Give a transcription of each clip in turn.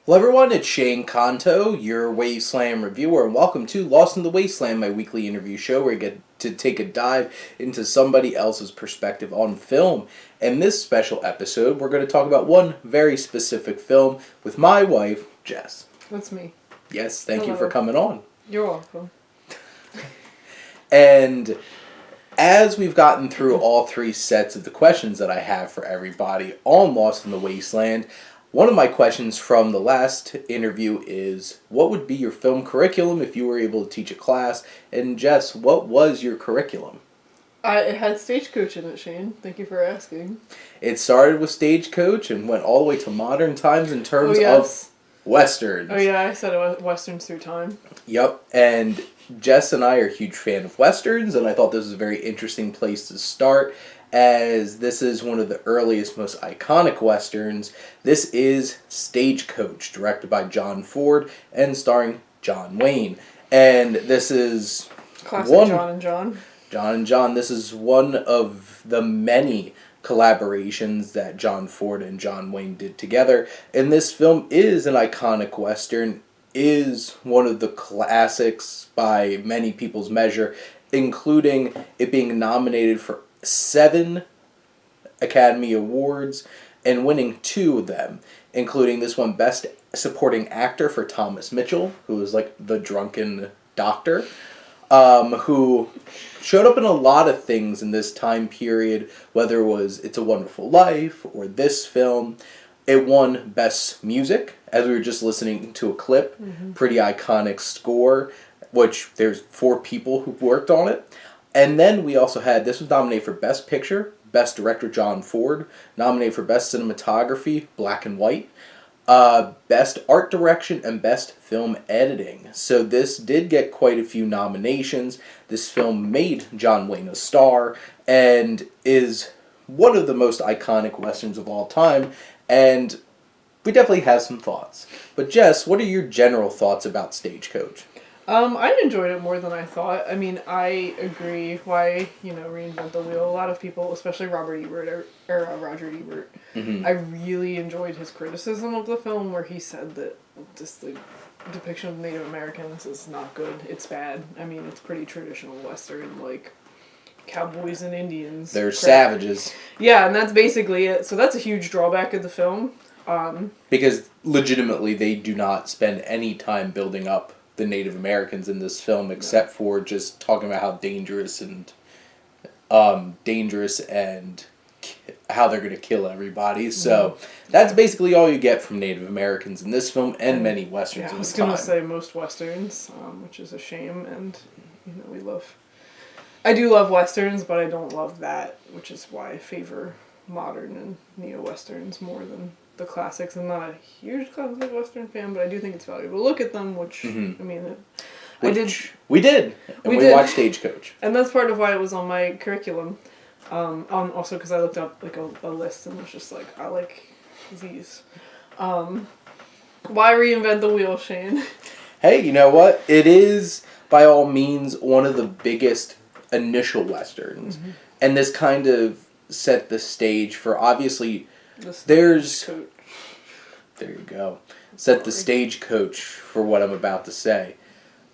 Hello everyone, it's Shane Conto, your Wasteland Reviewer, and welcome to Lost in the Wasteland, my weekly interview show where I get to take a dive into somebody else's perspective on film. In this special episode, we're going to talk about one very specific film with my wife, Jess. That's me. Yes, thank you Hello. for coming on. You're welcome. And as we've gotten through all three sets of the questions that I have for everybody on Lost in the Wasteland, one of my questions from the last interview is, what would be your film curriculum if you were able to teach a class? And Jess, what was your curriculum? It had Stagecoach in it, Shane. Thank you for asking. It started with Stagecoach and went all the way to modern times in terms of Westerns. Oh yeah, I said it was Westerns through time. Yep, and Jess and I are a huge fan of Westerns, and I thought this was a very interesting place to start, as this is one of the earliest, most iconic Westerns. This is Stagecoach, directed by John Ford and starring John Wayne. And this is Classic John and John. John and John. This is one of the many collaborations that John Ford and John Wayne did together. And this film is an iconic Western, is one of the classics by many people's measure, including it being nominated for 7 Academy Awards and winning 2 of them, including this one Best Supporting Actor for Thomas Mitchell, who was like the drunken doctor, who showed up in a lot of things in this time period, whether it was It's a Wonderful Life or this film. It won Best Music, as we were just listening to a clip. Pretty iconic score, which there's 4 people who worked on it. And then we also had, this was nominated for Best Picture, Best Director John Ford, nominated for Best Cinematography, Black and White, Best Art Direction, and Best Film Editing. So this did get quite a few nominations. This film made John Wayne a star, and is one of the most iconic Westerns of all time, and we definitely have some thoughts. But Jess, what are your general thoughts about Stagecoach? I enjoyed it more than I thought. I mean, I agree. Why, reinvent the wheel? A lot of people, especially Roger Ebert, I really enjoyed his criticism of the film, where he said that just the depiction of Native Americans is not good. It's bad. I mean, it's pretty traditional Western, like cowboys and Indians. They're savages. Yeah, and that's basically it. So that's a huge drawback of the film. Because legitimately, they do not spend any time building up the Native Americans in this film, except for just talking about how dangerous and how they're going to kill everybody. So that's basically all you get from Native Americans in this film and many Westerns. Yeah, I was going to say most Westerns, which is a shame, and I do love Westerns, but I don't love that, which is why I favor modern and neo-Westerns more than the classics. I'm not a huge classic Western fan, but I do think it's valuable to look at them, which, We did. And we watched Stagecoach. And that's part of why it was on my curriculum. Also because I looked up like a list and was just like, I like these. Why reinvent the wheel, Shane? Hey, you know what? It is, by all means, one of the biggest initial Westerns. And this kind of set the stage for, obviously, there you go. Set the stagecoach for what I'm about to say.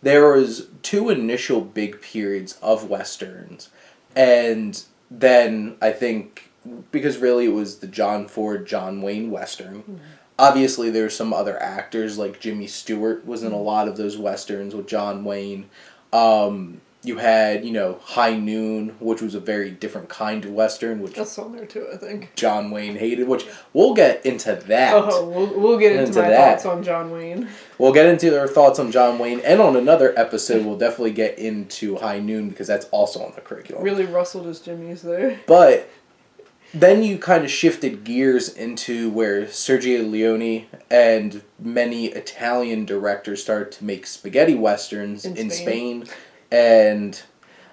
There was 2 initial big periods of Westerns, and then I think, because really it was the John Ford, John Wayne Western. Obviously there's some other actors, like Jimmy Stewart was in a lot of those Westerns with John Wayne. You had, High Noon, which was a very different kind of Western, which that's on there too, I think. John Wayne hated, which we'll get into that. We'll get into my thoughts on John Wayne. We'll get into our thoughts on John Wayne, and on another episode we'll definitely get into High Noon, because that's also on the curriculum. Really rustled his jimmies there. But then you kind of shifted gears into where Sergio Leone and many Italian directors started to make spaghetti westerns in Spain. And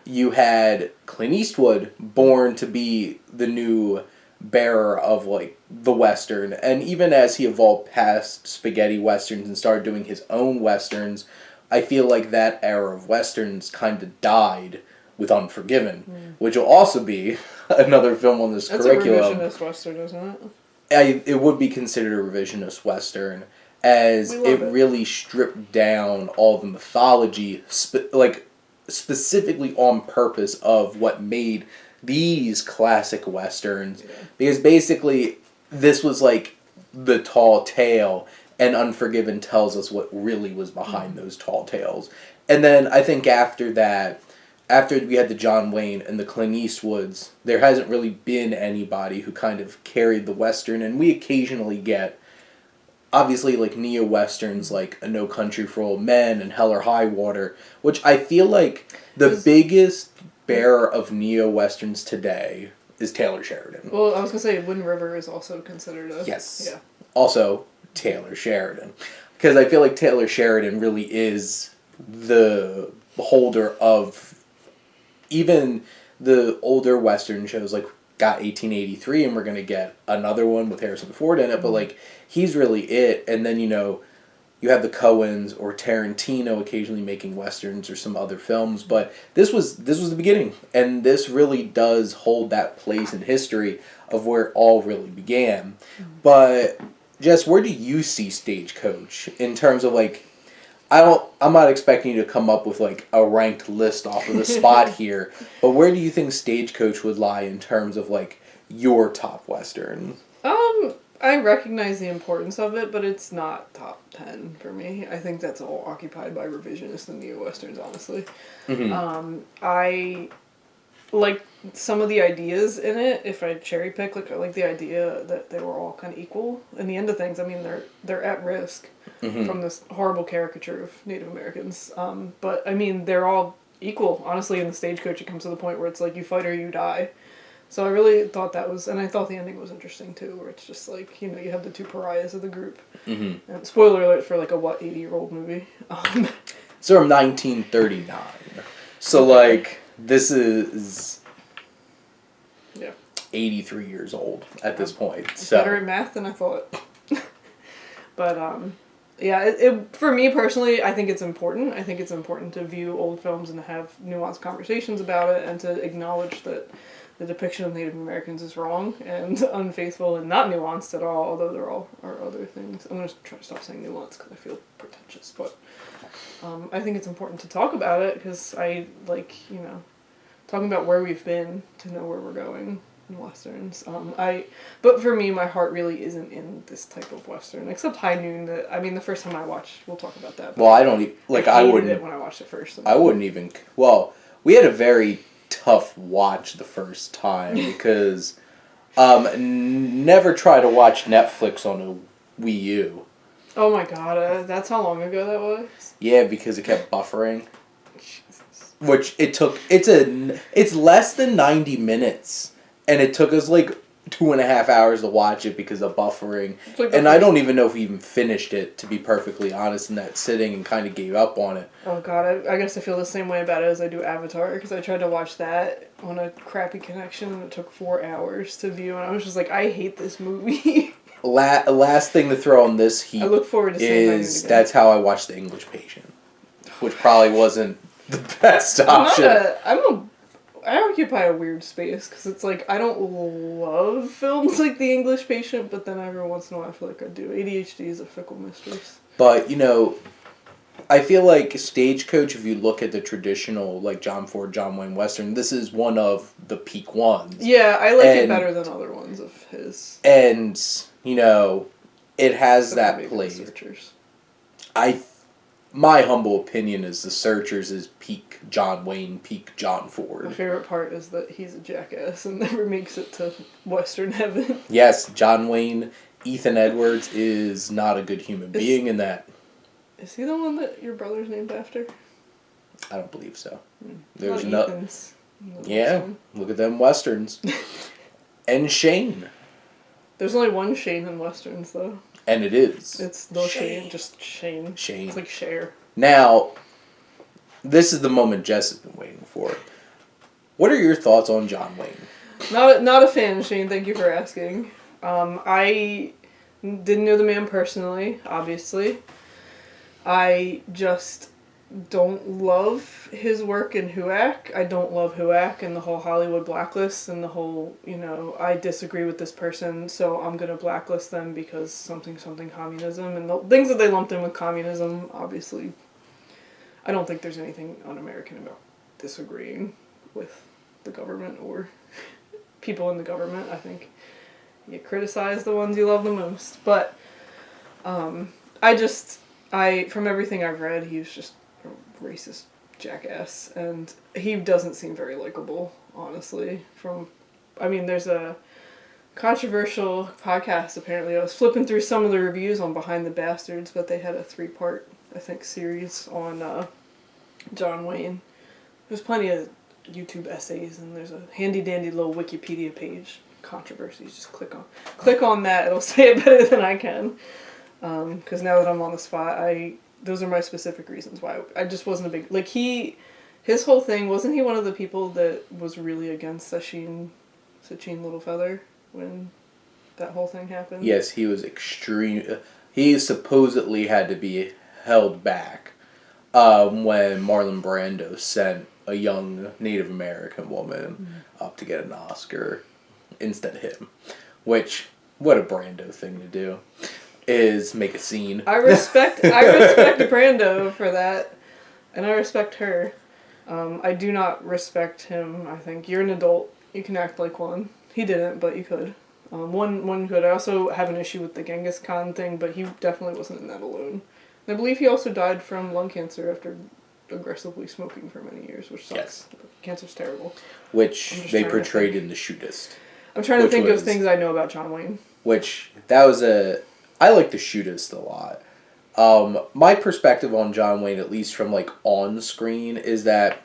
you had Clint Eastwood born to be the new bearer of, like, the Western. And even as he evolved past spaghetti westerns and started doing his own westerns, I feel like that era of westerns kind of died with Unforgiven, which will also be another film on this curriculum. It's a revisionist western, isn't it? It would be considered a revisionist western. as We love it it. really stripped down all the mythology, specifically on purpose of what made these classic westerns. Yeah. Because basically, this was like the tall tale, and Unforgiven tells us what really was behind those tall tales. And then I think after that, after we had the John Wayne and the Clint Eastwoods, there hasn't really been anybody who kind of carried the Western, and we occasionally get, obviously, like neo-Westerns like A No Country for Old Men and Hell or High Water, which I feel like the biggest bearer of neo-Westerns today is Taylor Sheridan. Well, I was going to say Wind River is also considered a... Yes. Yeah. Also, Taylor Sheridan. Because I feel like Taylor Sheridan really is the holder of even the older Western shows, like got 1883, and we're going to get another one with Harrison Ford in it, but like he's really it. And then, you have the Coens or Tarantino occasionally making Westerns or some other films, but this was the beginning, and this really does hold that place in history of where it all really began. But Jess, where do you see Stagecoach in terms of like, I'm not expecting you to come up with like a ranked list off of the spot here, but where do you think Stagecoach would lie in terms of like your top Western? I recognize the importance of it, but it's not top 10 for me. I think that's all occupied by revisionist and neo-Westerns, honestly. Mm-hmm. I like some of the ideas in it. If I cherry pick, I like the idea that they were all kind of equal. In the end of things, I mean, they're at risk from this horrible caricature of Native Americans. But I mean, they're all equal. Honestly, in the Stagecoach, it comes to the point where it's like you fight or you die. So I really thought that was, and I thought the ending was interesting too, where it's just like, you have the two pariahs of the group. Mm-hmm. And spoiler alert for like a 80-year-old movie. It's from 1939. So like this is 83 years old at this point. So better at math than I thought. But yeah, it for me personally, I think it's important. I think it's important to view old films and to have nuanced conversations about it, and to acknowledge that the depiction of Native Americans is wrong and unfaithful and not nuanced at all, although there are other things. I'm going to try to stop saying nuanced because I feel pretentious, but I think it's important to talk about it because I like, talking about where we've been to know where we're going in Westerns. But for me, my heart really isn't in this type of Western, except High Noon. The first time I watched, we'll talk about that. Well, I don't like. I wouldn't. It when I watched it first. I wouldn't even. Well, we had a very tough watch the first time because never try to watch Netflix on a Wii U. Oh my god, that's how long ago that was? Yeah, because it kept buffering. Jesus. Which it took. It's less than 90 minutes, and it took us like 2.5 hours to watch it because of buffering. And I don't even know if we even finished it, to be perfectly honest, in that sitting, and kind of gave up on it. Oh god, I guess I feel the same way about it as I do Avatar, because I tried to watch that on a crappy connection and it took 4 hours to view, and I was just like, I hate this movie. Last thing to throw on this heat I look forward to seeing is that's how I watched The English Patient, which probably wasn't the best option. I occupy a weird space, because it's like, I don't love films like The English Patient, but then every once in a while I feel like I do. ADHD is a fickle mistress. But, I feel like Stagecoach, if you look at the traditional, like, John Ford, John Wayne Western, this is one of the peak ones. Yeah, I like it better than other ones of his. And, it has that place. My humble opinion is The Searchers is peak John Wayne, peak John Ford. My favorite part is that he's a jackass and never makes it to Western heaven. Yes, John Wayne, Ethan Edwards is not a good human being in that. Is he the one that your brother's named after? I don't believe so. There's no Ethan's. Yeah, look at them Westerns. And Shane. There's only one Shane in Westerns, though. And it is. It's the Shane, just Shane. Shane. It's like Cher. Now, this is the moment Jess has been waiting for. What are your thoughts on John Wayne? Not a fan, Shane. Thank you for asking. I didn't know the man personally, obviously. I just don't love his work in HUAC. I don't love HUAC and the whole Hollywood blacklist and the whole, I disagree with this person, so I'm going to blacklist them because something communism. And the things that they lumped in with communism, obviously, I don't think there's anything un-American about disagreeing with the government or people in the government. I think you criticize the ones you love the most. But from everything I've read, he's just a racist jackass, and he doesn't seem very likable, honestly. There's a controversial podcast, apparently. I was flipping through some of the reviews on Behind the Bastards, but they had a 3-part, I think, series on John Wayne. There's plenty of YouTube essays, and there's a handy-dandy little Wikipedia page. Controversies, just click on that. It'll say it better than I can. Because now that I'm on the spot, those are my specific reasons why I just wasn't a big... his whole thing, wasn't he one of the people that was really against Sachin Littlefeather when that whole thing happened? Yes, he was extreme. He supposedly had to be held back when Marlon Brando sent a young Native American woman up to get an Oscar instead of him. Which, what a Brando thing to do. Is make a scene. I respect Brando for that, and I respect her. I do not respect him. I think you're an adult. You can act like one. He didn't, but you could. One could. I also have an issue with the Genghis Khan thing, but he definitely wasn't in that alone. And I believe he also died from lung cancer after aggressively smoking for many years, which sucks. Yes. Cancer's terrible. Which they portrayed in The Shootist. I'm trying to think of things I know about John Wayne. I like The Shootist a lot. My perspective on John Wayne, at least from on screen, is that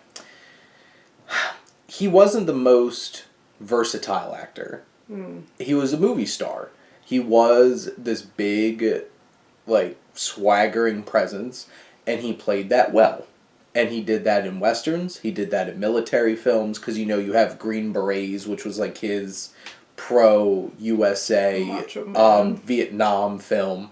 he wasn't the most versatile actor. He was a movie star. He was this big, swaggering presence, and he played that well. And he did that in westerns. He did that in military films, because you have Green Berets, which was his pro-USA Vietnam film,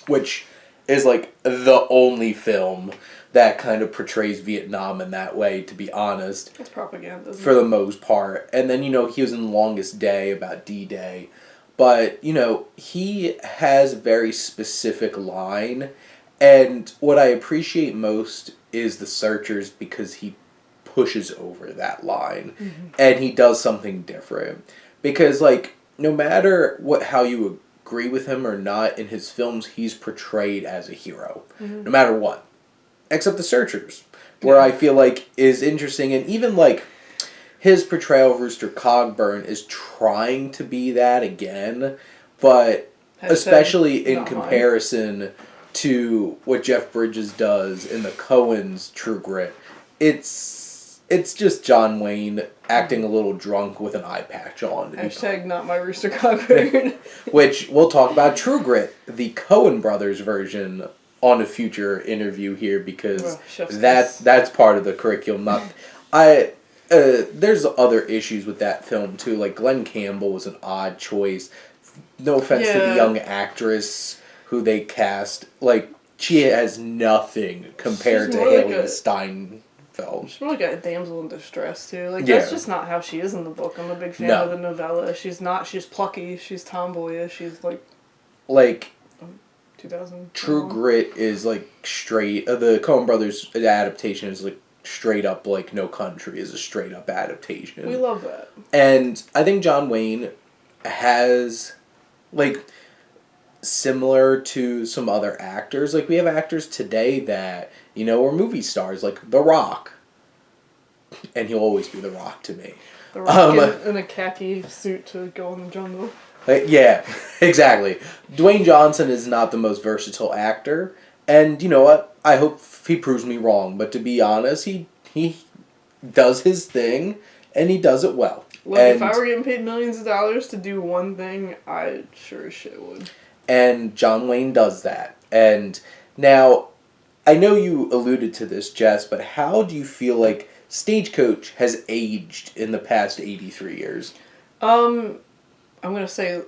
which is the only film that kind of portrays Vietnam in that way, to be honest. It's propaganda. For the most part. And then, he was in Longest Day about D-Day. But, he has a very specific line. And what I appreciate most is The Searchers, because he pushes over that line. Mm-hmm. And he does something different. Because, no matter how you agree with him or not, in his films, he's portrayed as a hero. Mm-hmm. No matter what. Except The Searchers, where I feel is interesting. And even, his portrayal of Rooster Cogburn is trying to be that again. But especially in comparison to what Jeff Bridges does in the Coens' True Grit, it's just John Wayne acting a little drunk with an eye patch on. Hashtag not my Rooster Cogburn. Which we'll talk about True Grit, the Coen brothers version, on a future interview here, because that's part of the curriculum. There's other issues with that film too. Glenn Campbell was an odd choice. No offense to the young actress who they cast. She has nothing compared to Haley Steinfeld. She's more like a damsel in distress too. That's just not how she is in the book. I'm a big fan of the novella. She's plucky. She's tomboyish. She's 2000. True Grit is straight. The Coen Brothers adaptation is straight up No Country is a straight up adaptation. We love that. And I think John Wayne has similar to some other actors. We have actors today that are movie stars, The Rock, and he'll always be The Rock to me. The Rock in a khaki suit to go in the jungle. Yeah, exactly. Dwayne Johnson is not the most versatile actor, and you know what? I hope he proves me wrong, but to be honest, he does his thing, and he does it well. If I were getting paid millions of dollars to do one thing, I sure as shit would. And John Wayne does that. And now, I know you alluded to this, Jess, but how do you feel Stagecoach has aged in the past 83 years? I'm going to say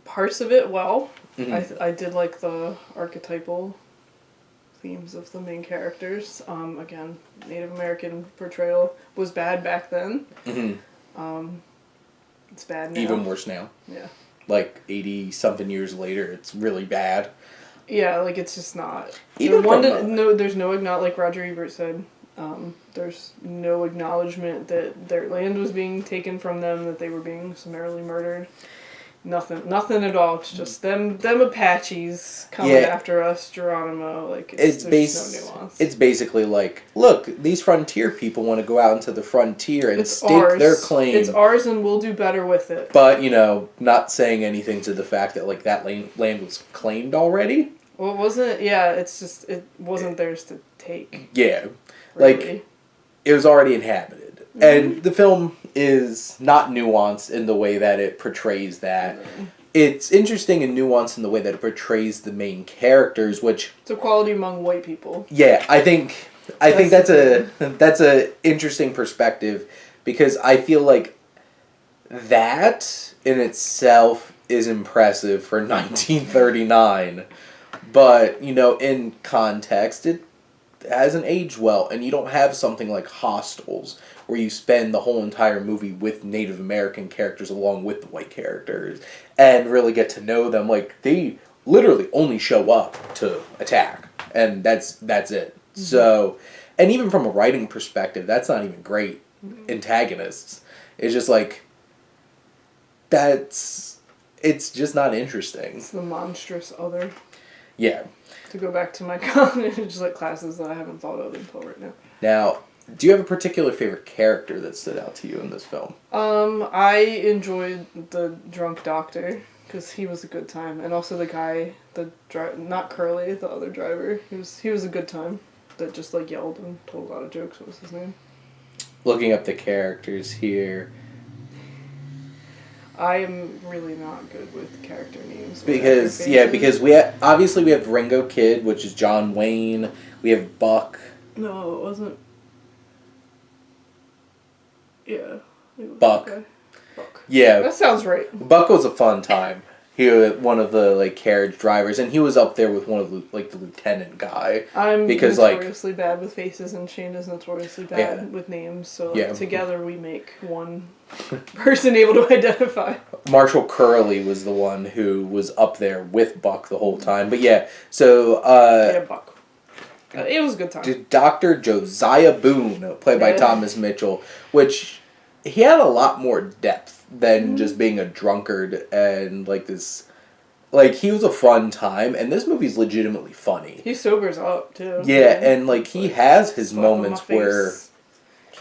parts of it well. Mm-hmm. I did the archetypal themes of the main characters. Again, Native American portrayal was bad back then. Mm-hmm. It's bad now. Even worse now. Yeah. Like 80-something years later, it's really bad. Yeah, like, it's just not. Even there's no like Roger Ebert said, there's no acknowledgement that their land was being taken from them, that they were being summarily murdered. Nothing at all. It's just them Apaches coming after us, Geronimo. Like, there's no nuance. It's basically like, look, these frontier people want to go out into the frontier and stake their claim. It's ours, and we'll do better with it. But, not saying anything to the fact that, like, that land was claimed already. Well, it wasn't. Yeah, it's just it wasn't theirs to take. Yeah, really. Like, it was already inhabited, and the film is not nuanced in the way that it portrays that. It's interesting and nuanced in the way that it portrays the main characters, which... It's equality among white people. Yeah, I think that's a interesting perspective, because I feel like that in itself is impressive for 1939. But, in context, it hasn't aged well, and you don't have something like Hostels, where you spend the whole entire movie with Native American characters along with the white characters, and really get to know them. Like, they literally only show up to attack, and that's it. Mm-hmm. So, and even from a writing perspective, that's not even great antagonists. It's just like, it's just not interesting. It's the monstrous other. Yeah. To go back to my college classes that I haven't thought of until right now. Now, do you have a particular favorite character that stood out to you in this film? I enjoyed the drunk doctor, because he was a good time, and also the guy, not Curly, the other driver. He was a good time. That just yelled and told a lot of jokes. What was his name? Looking up the characters here. I am really not good with character names. Because we have Ringo Kid, which is John Wayne. We have Buck. No, it wasn't. Yeah. Buck. Okay. Buck. Yeah. That sounds right. Buck was a fun time. He was one of the carriage drivers, and he was up there with one of the lieutenant guy. I'm notoriously bad with faces, and Shane is notoriously bad with names. So together we make one person able to identify. Marshall Curley was the one who was up there with Buck the whole time. But so Buck. It was a good time. Dr. Josiah Boone, played by Thomas Mitchell, which he had a lot more depth than just being a drunkard and this. He was a fun time, and this movie's legitimately funny. He sobers up too. Yeah, and he has his moments where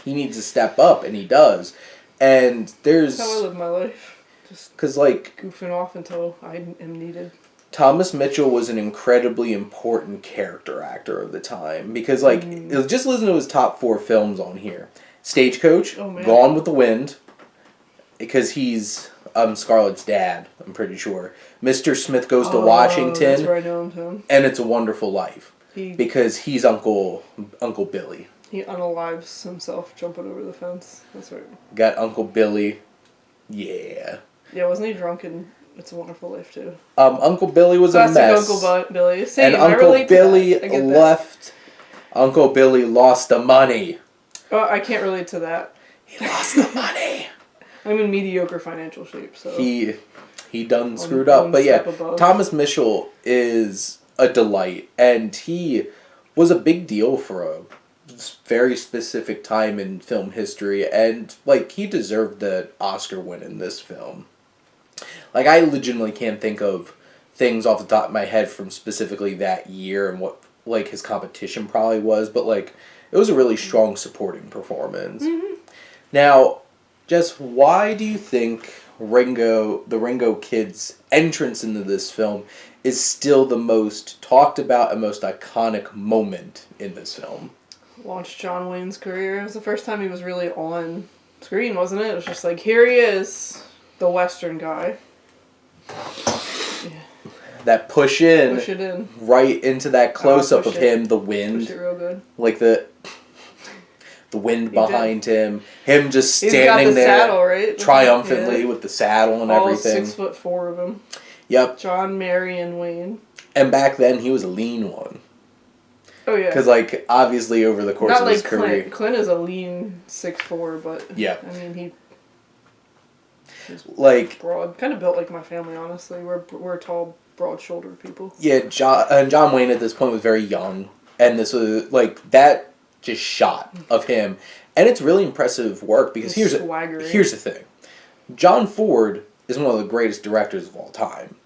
he needs to step up, and he does. And there's... That's how I live my life. Just because goofing off until I am needed. Thomas Mitchell was an incredibly important character actor of the time, because just listen to his top 4 films on here: Stagecoach, Gone with the Wind, because he's Scarlett's dad, I'm pretty sure. Mr. Smith Goes to Washington. That's where I know him from. And It's a Wonderful Life, because he's Uncle Billy. He unalives himself jumping over the fence. That's right. Got Uncle Billy. Yeah. Yeah, wasn't he drunk in It's a Wonderful Life too? Uncle Billy was Classic a mess. Uncle Billy. Same. And Uncle Billy left. Uncle Billy lost the money. Oh, I can't relate to that. He lost the money. I'm in mediocre financial shape, so... He done screwed up. But yeah, Thomas Mitchell is a delight, and he was a big deal for a very specific time in film history, and he deserved the Oscar win in this film. I legitimately can't think of things off the top of my head from specifically that year and what his competition probably was, but it was a really strong supporting performance. Mm-hmm. Now, Jess, why do you think the Ringo Kid's entrance into this film is still the most talked about and most iconic moment in this film? Launched John Wayne's career. It was the first time he was really on screen, wasn't it? It was just here he is, the Western guy. Yeah. That push it in. Right into that close-up of him, the wind. Push it real good. The wind behind him. Him just standing there saddle, right? Triumphantly with the saddle and everything. 6'4" of him. Yep. John Marion Wayne. And back then, he was a lean one. Oh, yeah. Because, like, obviously over the course Not of his like career... Clint is a lean 6'4", but... Yeah. I mean, he's like... broad. Kind of built like my family, honestly. We're tall, broad-shouldered people. Yeah, John Wayne at this point was very young. And this was, like, that just shot of him. And it's really impressive work because here's the thing. John Ford is one of the greatest directors of all time.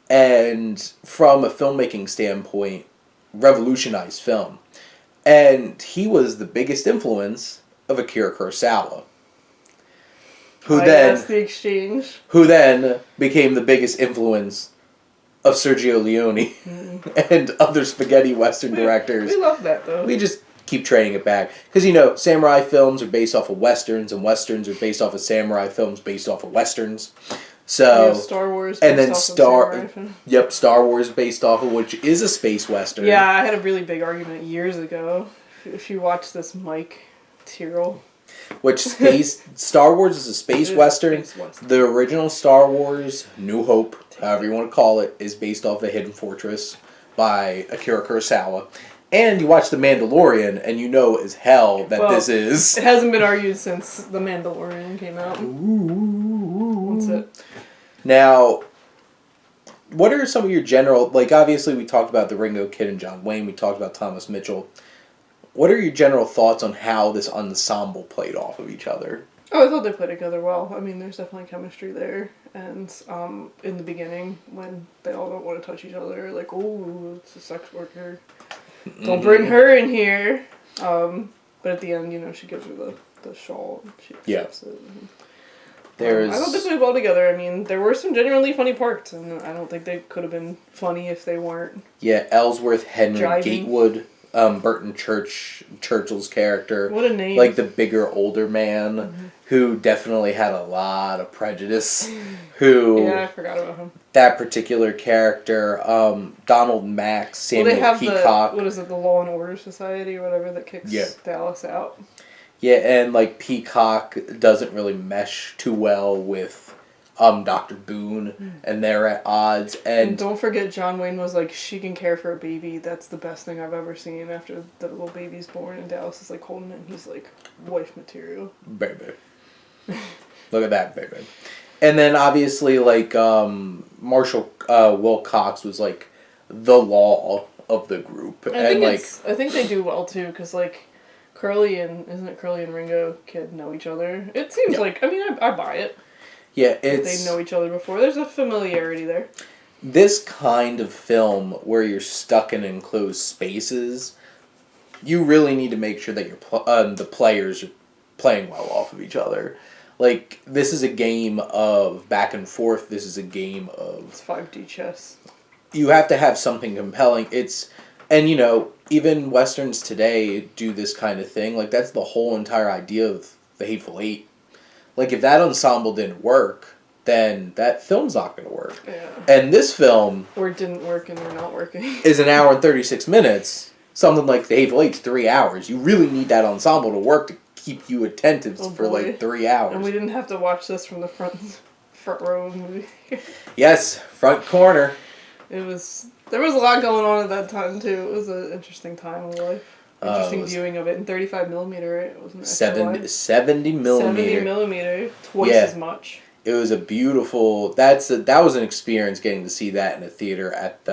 And from a filmmaking standpoint, revolutionized film. And he was the biggest influence of Akira Kurosawa. Yes, The Exchange. Who then became the biggest influence of Sergio Leone and other spaghetti western directors. We love that, though. We just keep trading it back. Because, you know, samurai films are based off of westerns, and westerns are based off of samurai films based off of westerns. So Star Wars, and then Star Wars based off of, which is a space western. Yeah, I had a really big argument years ago. If you watch this Mike Tyrrell, which Star Wars is a space western. The original Star Wars, New Hope, however you want to call it, is based off The Hidden Fortress by Akira Kurosawa. And you watch The Mandalorian, and you know as hell that this is... It hasn't been argued since The Mandalorian came out. That's it. Now, what are some of your general... Like, obviously, we talked about the Ringo Kid and John Wayne. We talked about Thomas Mitchell. What are your general thoughts on how this ensemble played off of each other? Oh, I thought they played together well. I mean, there's definitely chemistry there. And in the beginning, when they all don't want to touch each other, like, oh, it's a sex worker. Don't bring her in here. But at the end, you know, she gives her the shawl. And she accepts it. I thought they played well together. I mean, there were some genuinely funny parts, and I don't think they could have been funny if they weren't. Yeah, Ellsworth Henry Jiving. Gatewood, Burton Churchill's character. What a name. Like the bigger, older man who definitely had a lot of prejudice. Yeah, I forgot about him. That particular character, Donald Max, Samuel Peacock. The Law and Order Society or whatever that kicks Dallas out. Yeah, and like Peacock doesn't really mesh too well with Dr. Boone, and they're at odds. And don't forget, John Wayne was like, she can care for a baby. That's the best thing I've ever seen. After the little baby's born, and Dallas is like holding it, and he's like, wife material. Baby. Look at that, baby. And then obviously, like, Marshall Wilcox was like the law of the group. I think they do well too, because like Curly and Ringo Kid know each other. It seems like, I mean, I buy it. Yeah, they know each other before. There's a familiarity there. This kind of film where you're stuck in enclosed spaces, you really need to make sure that the players are playing well off of each other. Like, this is a game of back and forth. This is a game of... It's 5D chess. You have to have something compelling. And, you know, even Westerns today do this kind of thing. Like, that's the whole entire idea of The Hateful Eight. Like, if that ensemble didn't work, then that film's not going to work. Yeah. And this film... Or it didn't work and they're not working. ...is an hour and 36 mintent. Something like The Hateful Eight's 3 hours. You really need that ensemble to work to keep you attentive for like 3 hours. And we didn't have to watch this from the front row of the movie. Yes, front corner. There was a lot going on at that time too. It was an interesting time in life. Interesting viewing of it in 35 millimeter, right? It wasn't 70 millimeter. 70 millimeter, twice as much. It was a beautiful. That was an experience getting to see that in a theater at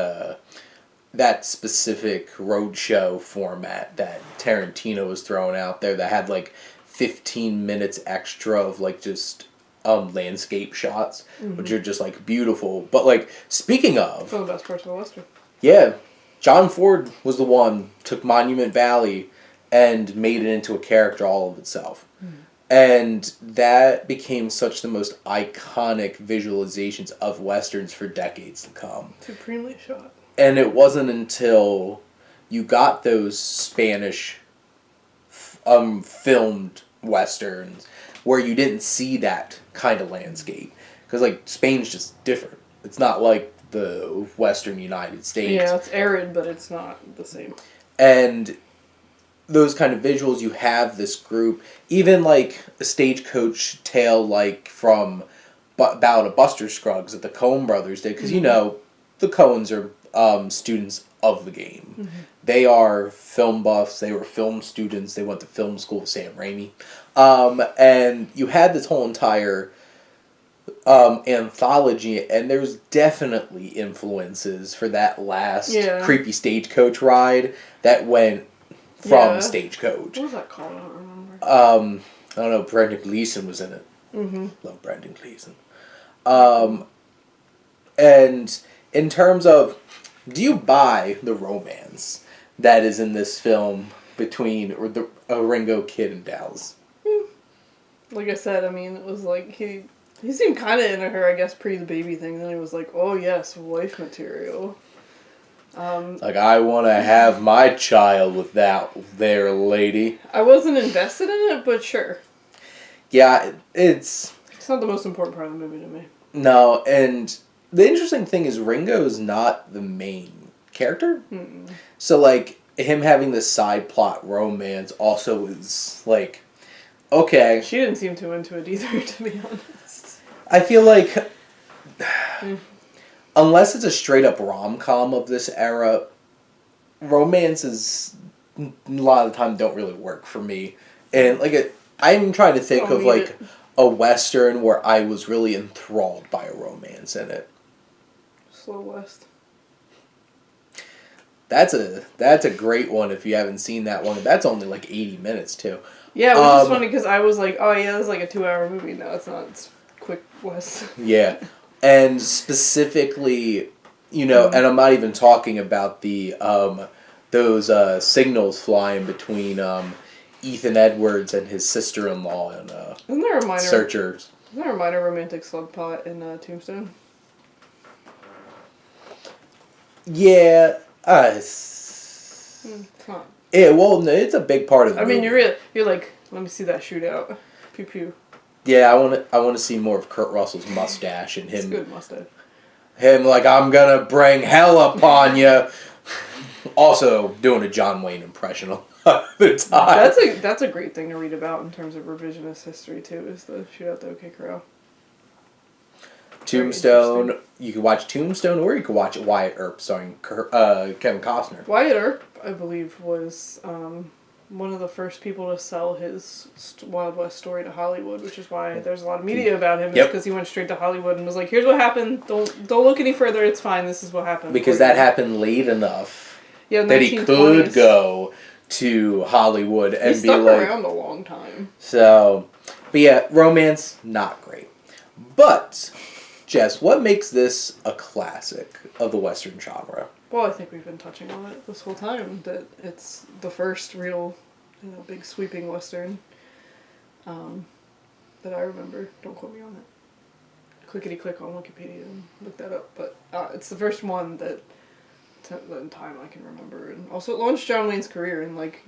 that specific roadshow format that Tarantino was throwing out there that had like 15 minutes extra of like just landscape shots, which are just like beautiful. But like, speaking of... Some of the best parts of the Western. Yeah. John Ford was the one, took Monument Valley and made it into a character all of itself. And that became such the most iconic visualizations of Westerns for decades to come. Supremely shot. And it wasn't until you got those Spanish filmed Westerns where you didn't see that kind of landscape. Because, like, Spain's just different. It's not like the Western United States. Yeah, it's arid, but it's not the same. And those kind of visuals, you have this group, even, like, a Stagecoach tale, like, from Ballad of Buster Scruggs that the Coen brothers did. Because, you know, the Coens are students of the game. They are film buffs. They were film students. They went to film school with Sam Raimi. And you had this whole entire anthology, and there's definitely influences for that last creepy Stagecoach ride that went from Stagecoach. What was that called? I don't remember. I don't know. Brendan Gleeson was in it. Love Brendan Gleeson. And in terms of, do you buy the romance that is in this film between Ringo Kid and Dallas? Like I said, I mean, it was like he seemed kind of into her, I guess, pre the baby thing. Then he was like, oh yes, wife material. Like, I want to have my child with that there lady. I wasn't invested in it, but sure. Yeah, it's not the most important part of the movie to me. No, and the interesting thing is Ringo's not the main character. So, like, him having this side plot romance also is, like, okay. She didn't seem too into it either, to be honest. I feel like, unless it's a straight-up rom-com of this era, romances, a lot of the time, don't really work for me. And, like, I'm trying to think of, like, a Western where I was really enthralled by a romance in it. Slow West. That's a great one if you haven't seen that one. That's only like 80 minutes too. Yeah, which is funny because I was like, oh yeah, that's like a 2-hour movie. No, it's not. It's quick West. Yeah. And specifically, and I'm not even talking about the those signals flying between Ethan Edwards and his sister-in-law and Isn't there a minor Searchers. Isn't there a minor romantic subplot in Tombstone? Yeah. It's not. Yeah, well, no, it's a big part of the movie. I mean, you're like, let me see that shootout. Pew pew. Yeah, I want to see more of Kurt Russell's mustache and him. It's a good mustache. Him like, I'm gonna bring hell upon you. Also doing a John Wayne impression a lot of the time. That's a great thing to read about in terms of revisionist history too. Is the shootout the OK Corral. Tombstone. You could watch Tombstone, or you could watch Wyatt Earp starring Kevin Costner. Wyatt Earp, I believe, was one of the first people to sell his Wild West story to Hollywood, which is why there's a lot of media about him. Because he went straight to Hollywood and was like, "Here's what happened. Don't look any further. It's fine. This is what happened." Because that happened late enough that he could go to Hollywood and he be stuck like, around a long time. So, but yeah, romance not great, but. Jess, what makes this a classic of the Western genre? Well, I think we've been touching on it this whole time, that it's the first real, big sweeping Western that I remember. Don't quote me on it. Clickety-click on Wikipedia and look that up. But it's the first one that in time I can remember. And also it launched John Wayne's career, and like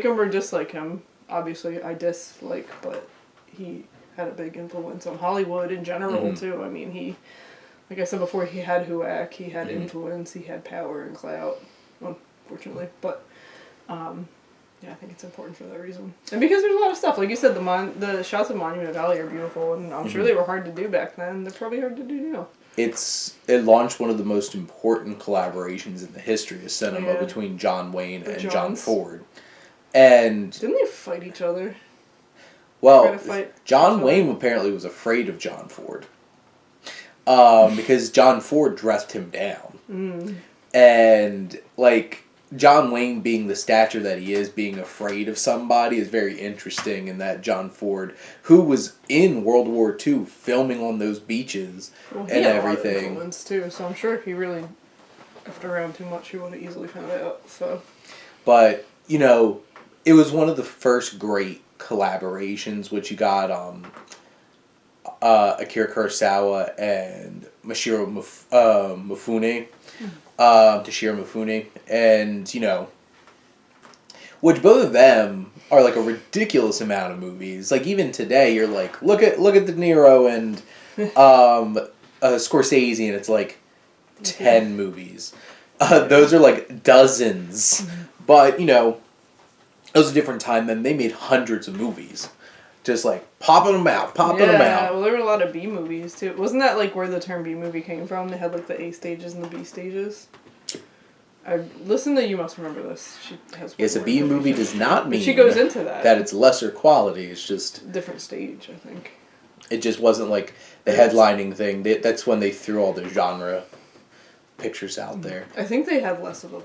him or dislike him, obviously I dislike, but he had a big influence on Hollywood in general too. I mean, he, like I said before, he had Huac, he had influence, he had power and clout, unfortunately. But yeah, I think it's important for that reason, and because there's a lot of stuff. Like you said, the shots of Monument Valley are beautiful, and I'm sure they were hard to do back then. They're probably hard to do now. It launched one of the most important collaborations in the history of cinema between John Wayne and John Ford, and didn't they fight each other? Well, John Wayne apparently was afraid of John Ford. Because John Ford dressed him down. And, like, John Wayne being the stature that he is, being afraid of somebody is very interesting, in that John Ford, who was in World War II filming on those beaches and everything. He had a lot of influence too, so I'm sure if he really effed around too much, he would have easily found out. So. But, it was one of the first great collaborations, which you got Akira Kurosawa and Toshiro Mifune, and which both of them are like a ridiculous amount of movies. Like even today, you're like, look at De Niro and Scorsese, and it's like 10 movies. Those are like dozens, but it was a different time then. They made hundreds of movies. Just like popping them out. Yeah, well, there were a lot of B movies too. Wasn't that like where the term B movie came from? They had like the A stages and the B stages. I listen to You Must Remember This. She has. Yes, a B movie does not mean she goes into that. That it's lesser quality. It's just different stage, I think. It just wasn't like the headlining thing. That's when they threw all the genre pictures out there. I think they had less of a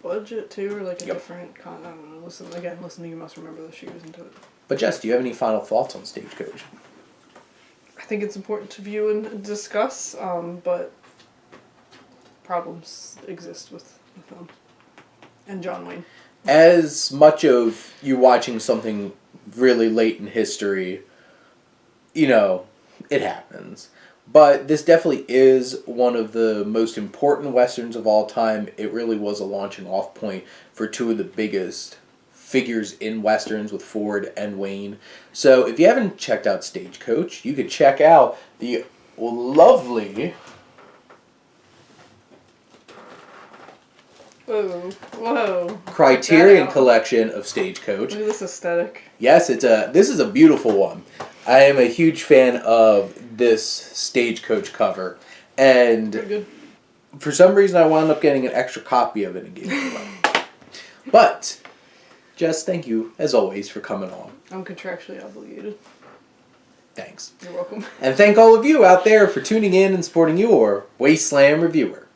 budget too, or like a different. I don't know. Listen to You Must Remember This. She goes into it. But Jess, do you have any final thoughts on Stagecoach? I think it's important to view and discuss, but problems exist with the film and John Wayne. As much of you watching something really late in history, you know, it happens. But this definitely is one of the most important westerns of all time. It really was a launching off point for two of the biggest figures in westerns with Ford and Wayne. So if you haven't checked out Stagecoach, you could check out the lovely... Whoa. Criterion collection of Stagecoach. Look at this aesthetic. Yes, this is a beautiful one. I am a huge fan of this Stagecoach cover, and good. For some reason I wound up getting an extra copy of it and gave it away. But Jess, thank you as always for coming on. I'm contractually obligated. Thanks. You're welcome. And thank all of you out there for tuning in and supporting your Wasteland Reviewer.